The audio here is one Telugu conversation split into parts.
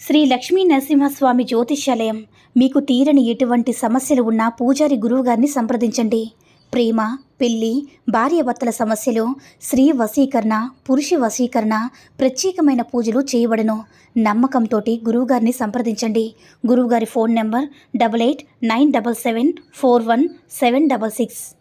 శ్రీ లక్ష్మీ నరసింహస్వామి జ్యోతిష్యాలయం. మీకు తీరని ఎటువంటి సమస్యలు ఉన్నా పూజారి గురువుగారిని సంప్రదించండి. ప్రేమ, పెళ్లి, భార్యాభర్తల సమస్యలు, స్త్రీ వశీకరణ, పురుష వశీకరణ, ప్రత్యేకమైన పూజలు చేయబడును. నమ్మకంతో గురువుగారిని సంప్రదించండి. గురువుగారి ఫోన్ నెంబర్ 8897741766.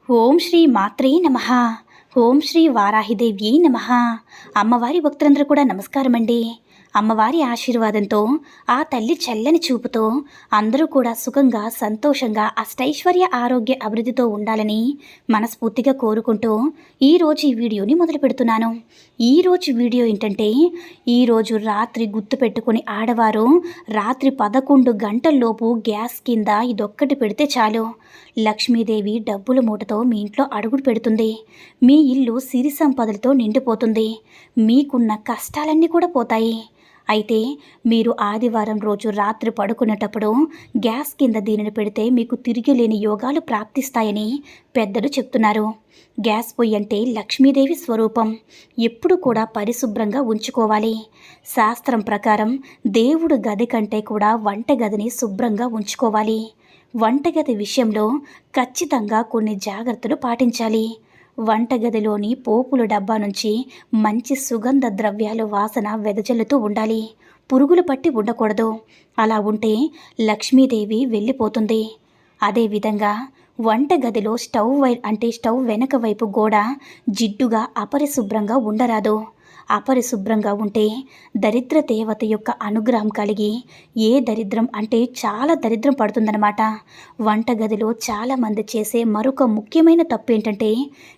ఓం శ్రీ మాత్రే నమః. ఓం శ్రీ వారాహిదేవ్యై నమః. అమ్మవారి భక్తులందరూ కూడా నమస్కారం అండి. అమ్మవారి ఆశీర్వాదంతో, ఆ తల్లి చల్లని చూపుతో అందరూ కూడా సుఖంగా, సంతోషంగా, అష్టైశ్వర్య, ఆరోగ్య అభివృద్ధితో ఉండాలని మనస్ఫూర్తిగా కోరుకుంటూ ఈరోజు ఈ వీడియోని మొదలు పెడుతున్నాను. ఈరోజు వీడియో ఏంటంటే, ఈరోజు రాత్రి గుర్తుపెట్టుకుని ఆడవారు రాత్రి 11 గంటల్లోపు గ్యాస్ కింద ఇదొక్కటి పెడితే చాలు, లక్ష్మీదేవి డబ్బుల మూటతో మీ ఇంట్లో అడుగుడు పెడుతుంది. మీ ఇల్లు సిరి సంపదలతో నిండిపోతుంది. మీకున్న కష్టాలన్నీ కూడా పోతాయి. అయితే మీరు ఆదివారం రోజు రాత్రి పడుకునేటప్పుడు గ్యాస్ కింద దీనిని పెడితే మీకు తిరిగిలేని యోగాలు ప్రాప్తిస్తాయని పెద్దలు చెప్తున్నారు. గ్యాస్ పొయ్యి అంటే లక్ష్మీదేవి స్వరూపం. ఎప్పుడు కూడా పరిశుభ్రంగా ఉంచుకోవాలి. శాస్త్రం ప్రకారం దేవుడు గది కంటే కూడా వంటగదిని శుభ్రంగా ఉంచుకోవాలి. వంటగది విషయంలో ఖచ్చితంగా కొన్ని జాగ్రత్తలు పాటించాలి. వంటగదిలోని పోపుల డబ్బా నుంచి మంచి సుగంధ ద్రవ్యాలు వాసన వెదజల్లుతూ ఉండాలి. పురుగులు పట్టి ఉండకూడదు. అలా ఉంటే లక్ష్మీదేవి వెళ్ళిపోతుంది. అదేవిధంగా వంటగదిలో స్టవ్ వెనక వైపు గోడ జిడ్డుగా అపరిశుభ్రంగా ఉండరాదు. అపరిశుభ్రంగా ఉంటే దరిద్ర దేవత యొక్క అనుగ్రహం కలిగి ఏ దరిద్రం అంటే చాలా దరిద్రం పడుతుందన్నమాట. వంటగదిలో చాలామంది చేసే మరొక ముఖ్యమైన తప్పు ఏంటంటే,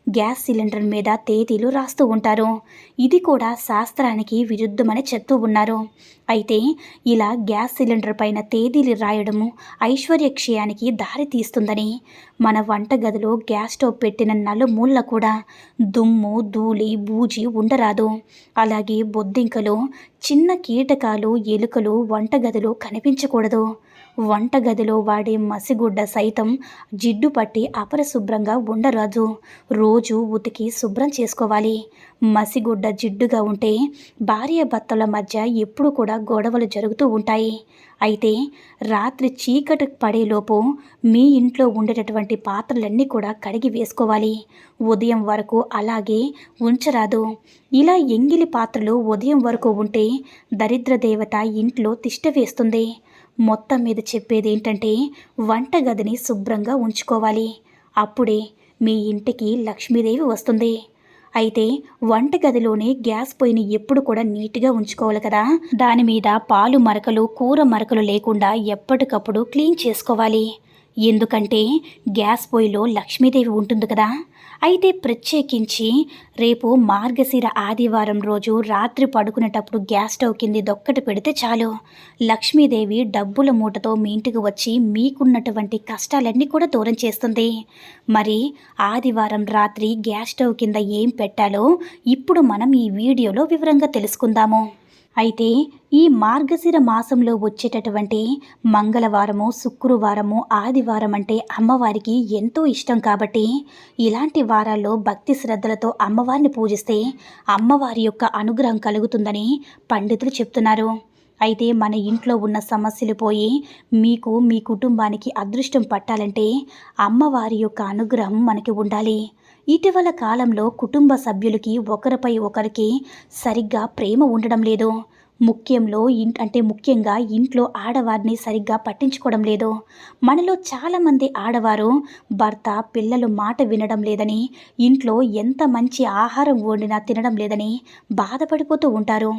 గ్యాస్ సిలిండర్ మీద తేదీలు రాస్తూ ఉంటారు. ఇది కూడా శాస్త్రానికి విరుద్ధమని చెప్తూ ఉన్నారు. అయితే ఇలా గ్యాస్ సిలిండర్ పైన తేదీలు రాయడము ఐశ్వర్యక్షయానికి దారి తీస్తుందని, మన వంటగదిలో గ్యాస్ స్టవ్ పెట్టిన నలుమూల కూడా దుమ్ము, ధూళి, బూజి ఉండరాదు. అలాగే బొద్దింకలు, చిన్న కీటకాలు, ఎలుకలు వంటగదిలో కనిపించకూడదు. వంటగదిలో వాడే మసిగుడ్డ సైతం జిడ్డు పట్టి అపరిశుభ్రంగా ఉండరాదు. రోజు ఉతికి శుభ్రం చేసుకోవాలి. మసిగుడ్డ జిడ్డుగా ఉంటే భార్యాభర్తల మధ్య ఎప్పుడు కూడా గొడవలు జరుగుతూ ఉంటాయి. అయితే రాత్రి చీకటి పడేలోపు మీ ఇంట్లో ఉండేటటువంటి పాత్రలన్నీ కూడా కడిగి వేసుకోవాలి. ఉదయం వరకు అలాగే ఉంచరాదు. ఇలా ఎంగిలి పాత్రలు ఉదయం వరకు ఉంటే దరిద్ర దేవత ఇంట్లో తిష్ట వేస్తుంది. మొత్తం మీద చెప్పేది ఏంటంటే, వంటగదిని శుభ్రంగా ఉంచుకోవాలి. అప్పుడే మీ ఇంటికి లక్ష్మీదేవి వస్తుంది. అయితే వంటగదిలోనే గ్యాస్ పొయ్యిని ఎప్పుడు కూడా నీట్గా ఉంచుకోవాలి కదా. దాని మీద పాలు మరకలు, కూర మరకలు లేకుండా ఎప్పటికప్పుడు క్లీన్ చేసుకోవాలి. ఎందుకంటే గ్యాస్ పొయ్యిలో లక్ష్మీదేవి ఉంటుంది కదా. అయితే ప్రత్యేకించి రేపు మార్గశిర ఆదివారం రోజు రాత్రి పడుకునేటప్పుడు గ్యాస్ స్టవ్ కింద దొక్కటి పెడితే చాలు, లక్ష్మీదేవి డబ్బుల మూటతో మీ ఇంటికి వచ్చి మీకున్నటువంటి కష్టాలన్నీ కూడా దూరం చేస్తుంది. మరి ఆదివారం రాత్రి గ్యాస్ స్టవ్ కింద ఏం పెట్టాలో ఇప్పుడు మనం ఈ వీడియోలో వివరంగా తెలుసుకుందాము. అయితే ఈ మార్గశిర మాసంలో వచ్చేటటువంటి మంగళవారము, శుక్రవారము, ఆదివారం అంటే అమ్మవారికి ఎంతో ఇష్టం కాబట్టి ఇలాంటి వారాల్లో భక్తి శ్రద్ధలతో అమ్మవారిని పూజిస్తే అమ్మవారి యొక్క అనుగ్రహం కలుగుతుందని పండితులు చెప్తున్నారు. అయితే మన ఇంట్లో ఉన్న సమస్యలు పోయి మీకు, మీ కుటుంబానికి అదృష్టం పట్టాలంటే అమ్మవారి యొక్క అనుగ్రహం మనకి ఉండాలి. ఇటీవల కాలంలో కుటుంబ సభ్యులకి ఒకరిపై ఒకరికి సరిగ్గా ప్రేమ ఉండడం లేదు. ముఖ్యంగా ఇంట్లో ఆడవారిని సరిగ్గా పట్టించుకోవడం లేదు. మనలో చాలామంది ఆడవారు భర్త, పిల్లలు మాట వినడం లేదని, ఇంట్లో ఎంత మంచి ఆహారం వండినా తినడం లేదని బాధపడిపోతూ ఉంటారు.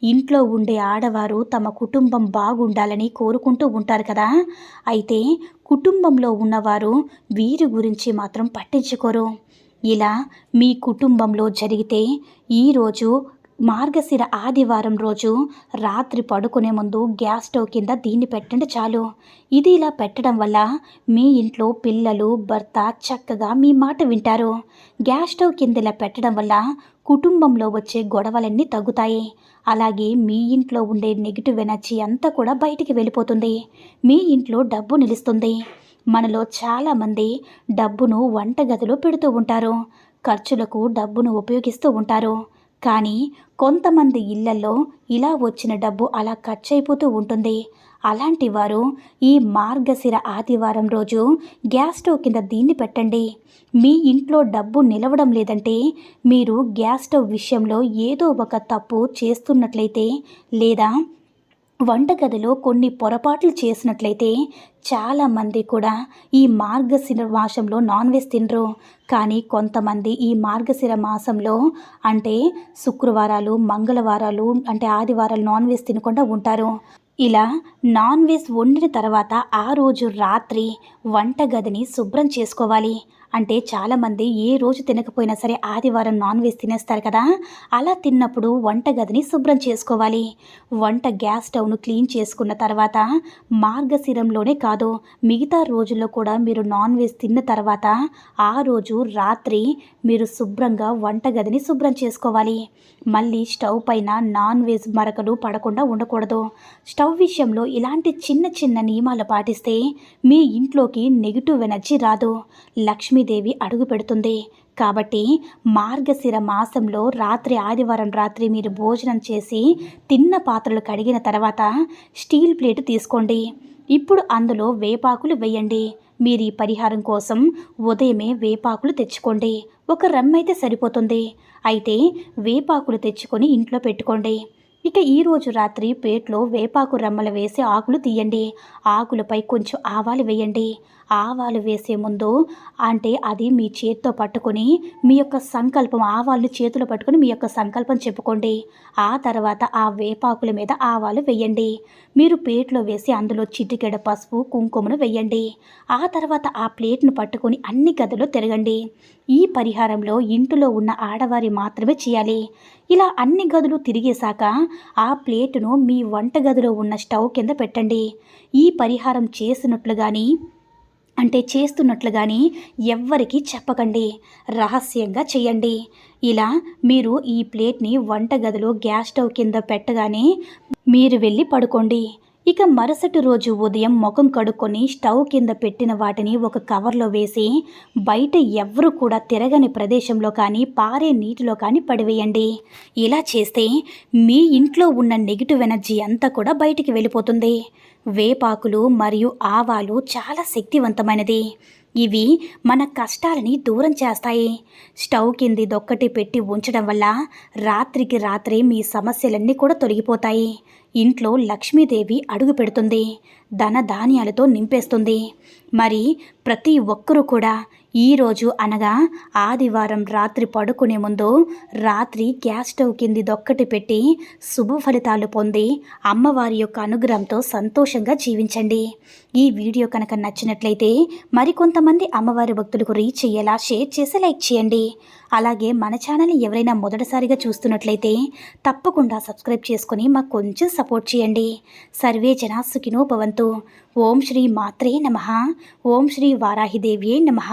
ఇంట్లో ఉండే ఆడవారు తమ కుటుంబం బాగుండాలని కోరుకుంటూ ఉంటారు కదా. అయితే కుటుంబంలో ఉన్నవారు వీరి గురించి మాత్రం పట్టించుకోరు. ఇలా మీ కుటుంబంలో జరిగితే ఈరోజు మార్గశిర ఆదివారం రోజు రాత్రి పడుకునే ముందు గ్యాస్ స్టవ్ కింద దీన్ని పెట్టండి చాలు. ఇది ఇలా పెట్టడం వల్ల మీ ఇంట్లో పిల్లలు, భర్త చక్కగా మీ మాట వింటారు. గ్యాస్ స్టవ్ కింద ఇలా పెట్టడం వల్ల కుటుంబంలో వచ్చే గొడవలన్నీ తగ్గుతాయి. అలాగే మీ ఇంట్లో ఉండే నెగిటివ్ ఎనర్జీ అంతా కూడా బయటికి వెళ్ళిపోతుంది. మీ ఇంట్లో డబ్బు నిలుస్తుంది. మనలో చాలామంది డబ్బును వంటగదిలో పెడుతూ ఉంటారు. ఖర్చులకు డబ్బును ఉపయోగిస్తూ ఉంటారు. కానీ కొంతమంది ఇళ్లలో ఇలా వచ్చిన డబ్బు అలా ఖర్చు అయిపోతూ ఉంటుంది. అలాంటి వారు ఈ మార్గశిర ఆదివారం రోజు గ్యాస్ స్టవ్ కింద దీన్ని పెట్టండి. మీ ఇంట్లో డబ్బు నిలవడం లేదంటే మీరు గ్యాస్ స్టవ్ విషయంలో ఏదో ఒక తప్పు చేస్తున్నట్లయితే, లేదా వంటగదిలో కొన్ని పొరపాట్లు చేసినట్లయితే చాలామంది కూడా ఈ మార్గశిర మాసంలో నాన్ వెజ్ తినరు. కానీ కొంతమంది ఈ మార్గశిర మాసంలో అంటే శుక్రవారాలు, మంగళవారాలు అంటే ఆదివారాలు నాన్ వెజ్ తినకుండా ఉంటారు. ఇలా నాన్ వెజ్ వండిన తర్వాత ఆ రోజు రాత్రి వంటగదిని శుభ్రం చేసుకోవాలి. అంటే చాలామంది ఏ రోజు తినకపోయినా సరే ఆదివారం నాన్ వెజ్ తినేస్తారు కదా, అలా తిన్నప్పుడు వంటగదిని శుభ్రం చేసుకోవాలి. వంట గ్యాస్ స్టవ్ను క్లీన్ చేసుకున్న తర్వాత మార్గశిరంలోనే కాదు మిగతా రోజుల్లో కూడా మీరు నాన్ వెజ్ తిన్న తర్వాత ఆ రోజు రాత్రి మీరు శుభ్రంగా వంటగదిని శుభ్రం చేసుకోవాలి. మళ్ళీ స్టవ్ పైన నాన్ వెజ్ మరకలు పడకుండా ఉండకూడదు. స్టవ్ విషయంలో ఇలాంటి చిన్న చిన్న నియమాలు పాటిస్తే మీ ఇంట్లోకి నెగిటివ్ ఎనర్జీ రాదు, లక్ష్మీదేవి అడుగు పెడుతుంది. కాబట్టి మార్గశిర మాసంలో ఆదివారం రాత్రి మీరు భోజనం చేసి తిన్న పాత్రలు కడిగిన తర్వాత స్టీల్ ప్లేట్ తీసుకోండి. ఇప్పుడు అందులో వేపాకులు వేయండి. మీరు ఈ పరిహారం కోసం ఉదయమే వేపాకులు తెచ్చుకోండి. ఒక రమ్మైతే సరిపోతుంది. అయితే వేపాకులు తెచ్చుకొని ఇంట్లో పెట్టుకోండి. ఇక ఈరోజు రాత్రి ప్లేట్లో వేపాకు రమ్మలు వేసి ఆకులు తీయండి. ఆకులపై కొంచెం ఆవాలు వేయండి. ఆవాలు వేసే ముందు అంటే అది మీ చేతితో పట్టుకొని మీ యొక్క సంకల్పం, ఆవాలను చేతిలో పట్టుకొని మీ యొక్క సంకల్పం చెప్పుకోండి. ఆ తర్వాత ఆ వేపాకుల మీద ఆవాలు వేయండి. మీరు ప్లేట్లో వేసి అందులో చిటికెడ పసుపు, కుంకుమను వేయండి. ఆ తర్వాత ఆ ప్లేట్ను పట్టుకొని అన్ని గదులు తిరగండి. ఈ పరిహారంలో ఇంటిలో ఉన్న ఆడవారి మాత్రమే చేయాలి. ఇలా అన్ని గదులు తిరిగేశాక ఆ ప్లేటును మీ వంటగదిలో ఉన్న స్టవ్ కింద పెట్టండి. ఈ పరిహారం చేస్తున్నట్లు కానీ ఎవ్వరికీ చెప్పకండి, రహస్యంగా చేయండి. ఇలా మీరు ఈ ప్లేట్ని వంటగదిలో గ్యాస్ స్టవ్ కింద పెట్టగానే మీరు వెళ్ళి పడుకోండి. ఇక మరుసటి రోజు ఉదయం ముఖం కడుక్కొని స్టవ్ కింద పెట్టిన వాటిని ఒక కవర్లో వేసి బయట ఎవ్వరూ కూడా తిరగని ప్రదేశంలో కానీ పారే నీటిలో కానీ పడివేయండి. ఇలా చేస్తే మీ ఇంట్లో ఉన్న నెగిటివ్ ఎనర్జీ అంతా కూడా బయటికి వెళ్ళిపోతుంది. వేపాకులు మరియు ఆవాలు చాలా శక్తివంతమైనది. ఇవి మన కష్టాలని దూరం చేస్తాయి. స్టవ్ కింది దొక్కటి పెట్టి ఉంచడం వల్ల రాత్రికి రాత్రే మీ సమస్యలన్నీ కూడా తొలగిపోతాయి. ఇంట్లో లక్ష్మీదేవి అడుగు పెడుతుంది, ధన ధాన్యాలతో నింపేస్తుంది. మరి ప్రతి ఒక్కరూ కూడా ఈరోజు అనగా ఆదివారం రాత్రి పడుకునే ముందు రాత్రి గ్యాస్ స్టవ్ కింది దొక్కటి పెట్టి శుభ ఫలితాలు పొంది అమ్మవారి యొక్క అనుగ్రహంతో సంతోషంగా జీవించండి. ఈ వీడియో కనుక నచ్చినట్లయితే మరికొంతమంది అమ్మవారి భక్తులకు రీచ్ అయ్యేలా షేర్ చేసి లైక్ చేయండి. అలాగే మన ఛానల్ని ఎవరైనా మొదటిసారిగా చూస్తున్నట్లయితే తప్పకుండా సబ్స్క్రైబ్ చేసుకొని మాకు కొంచెం సపోర్ట్ చేయండి. సర్వే జనా సుఖినో భవంతు. ఓం శ్రీ మాత్రే నమః. ఓం శ్రీ వారాహిదేవ్యే నమః.